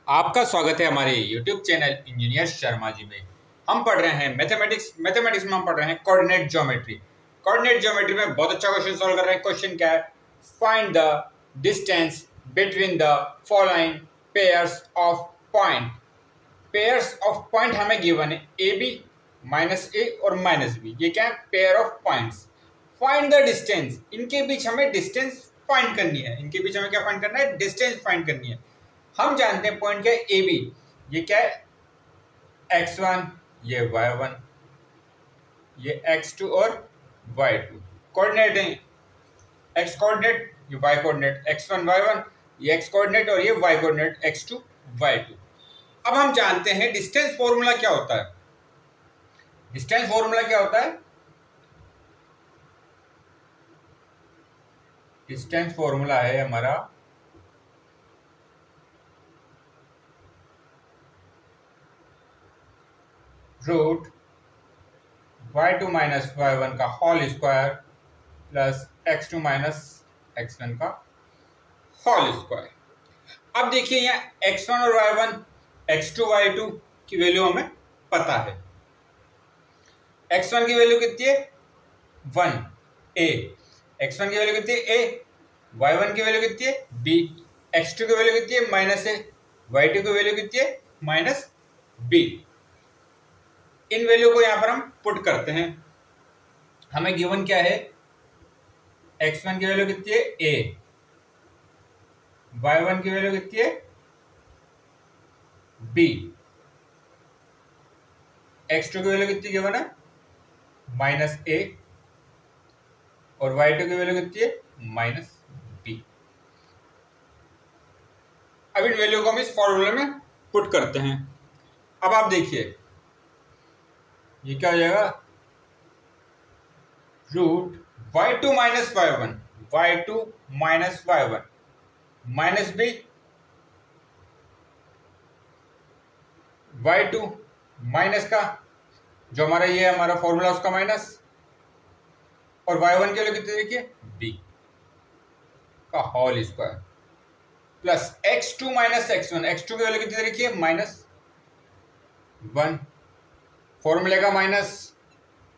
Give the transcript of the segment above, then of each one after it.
आपका स्वागत है हमारे YouTube channel engineer Sharma ji में। हम पढ़ रहे हैं मैथमेटिक्स में हम पढ़ रहे हैं कोऑर्डिनेट ज्योमेट्री। कोऑर्डिनेट ज्योमेट्री में बहुत अच्छा क्वेश्चन सॉल्व कर रहे हैं। क्वेश्चन क्या है? Find the distance between the following pairs of point. Pairs of point हमें गिवन है ए बी माइनस ए और माइनस बी। ये क्या है? Pair of points. Find the distance. इनके बीच हमें डिस्टेंस फाइंड करनी है। इनके बीच हमें क्या फाइंड करना है? डिस्टेंस फाइंड करनी है। हम जानते हैं पॉइंट क्या है? A B. ये क्या है? x1, ये y1, ये x2 और y2। कोऑर्डिनेट है, x कोऑर्डिनेट, ये y कोऑर्डिनेट, x1 y1, ये x कोऑर्डिनेट और ये y कोऑर्डिनेट x2 y2। अब हम जानते हैं डिस्टेंस फॉर्मूला क्या होता है। डिस्टेंस फॉर्मूला क्या होता है? डिस्टेंस फॉर्मूला है हमारा रूट y2 माइनस y1 का whole square plus x2 minus x1 का होल स्क्वायर। अब देखिए यहाँ x1 और y1, x2 y2 की वैल्यू हमें पता है। x1 की वैल्यू कितनी है? 1 a। x1 की वैल्यू कितनी है? a। y1 की वैल्यू कितनी है? b। x2 की वैल्यू कितनी है? Minus a। y2 की वैल्यू कितनी है? Minus b। इन वैल्यू को यहां पर हम पुट करते हैं। हमें गिवन क्या है? x1 की वैल्यू कितनी है? a। y1 की वैल्यू कितनी है? b। x2 की वैल्यू कितनी गिवन है? Minus a। और y2 की वैल्यू कितनी है? Minus b। अब इन वैल्यू को हम इस फॉर्मूले में पुट करते हैं। अब आप देखिए ये क्या हो जाएगा? Root y2 minus y1, y2 minus y1 minus b, y2 minus का जो हमारा ये है हमारा फॉर्मूला उसका माइनस, और y1 के लिए कितने देखिए? b का whole square plus x2 minus x1, x2 की वैल्यू कितनी देखिए? माइनस 1। फॉर्मूले का माइनस,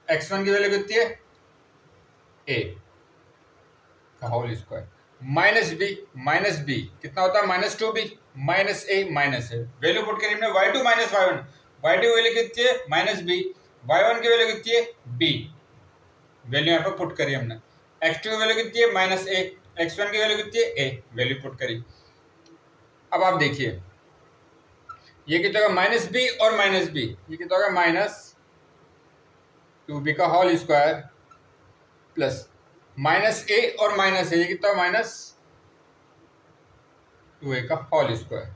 x1 की वैल्यू कितनी है? a का होल स्क्वायर माइनस b कितना होता है? Minus 2b minus a minus है। वैल्यू पुट करिए हमने y2 माइनस y1, y2 की वैल्यू कितनी है? Minus b। y1 की वैल्यू कितनी है? b। वैल्यू यहाँ पर पुट करी हमने। x2 की वैल्यू कितनी है? Minus a। x1 की वैल्यू कितनी है? a। वैल्यू पुट करी। अब आप देखिए ये कितना होगा? माइनस b और माइनस b, ये कितना होगा? माइनस 2b का whole square plus minus a और माइनस a, ये कितना? माइनस 2a का होल स्क्वायर।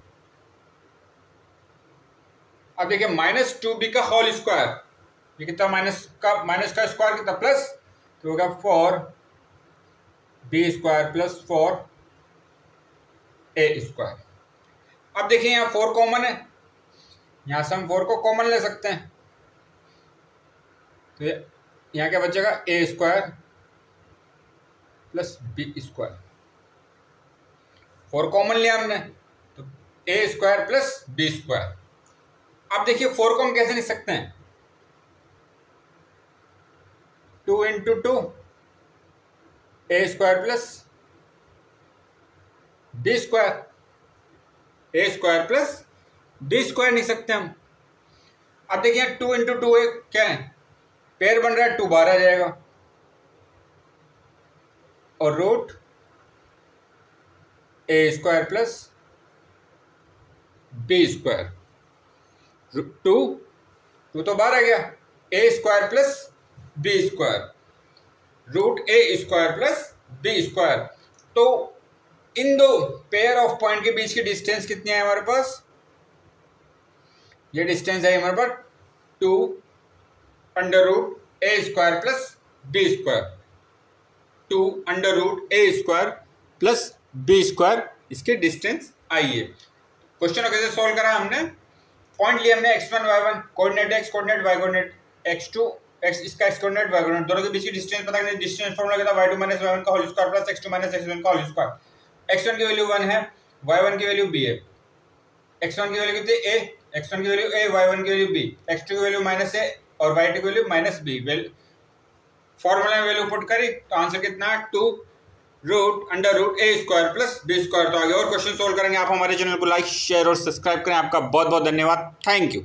अब देखिए माइनस 2b का होल स्क्वायर, ये कितना? माइनस का स्क्वायर कितना? प्लस, तो होगा 4b square plus 4a square. अब देखिए यहाँ 4 कॉमन है, यहाँ से हम 4 को कॉमन ले सकते हैं, तो यहाँ क्या बचेगा? a square plus b square. 4 common लिया हमने तो a square plus b square. अब देखिए 4 को हम कैसे लिख सकते हैं? 2 into 2 a square plus b square, a square plus b square लिख सकते हैं हम। अब देखिए 2 इंटू 2 क्या है? पेयर बन रहा है, 2 बाहर आ जाएगा और root a square plus b square. 2 तो बाहर आ गया, a square plus b square, root a square plus b square. तो इन दो पेयर ऑफ पॉइंट के बीच की डिस्टेंस कितनी है हमारे पास? ये डिस्टेंस है हमारे पास 2 under root a square plus b square, 2 under root a square plus b square, इसके डिस्टेंस आई है। क्वेश्चन को कैसे सॉल्व करा हमने? पॉइंट लिया हमने x1 y1, coordinate x coordinate y coordinate, x2 x इसका x कोऑर्डिनेट y कोऑर्डिनेट, दोनों के बीच की डिस्टेंस पता करनी। डिस्टेंस फॉर्मूला क्या था? y2 माइनस y1 का whole square plus x2 minus x1 का होल स्क्वायर। x1 की वैल्यू 1 है, y1 की वैल्यू b है, x1 की वैल्यू कितनी a, x1 की वैल्यू a, y1 की वैल्यू b, x2 की वैल्यू माइनस a और y2 की वैल्यू माइनस b। फॉर्मूला में वैल्यू पुट करी तो आंसर कितना है 2 root under root a square plus b square. तो आगे और क्वेश्चन सोल्व करेंगे। आप हमारे चैनल को लाइक शेयर और सब्सक्राइब करें। आपका बहुत बहुत धन्यवाद। Thank you.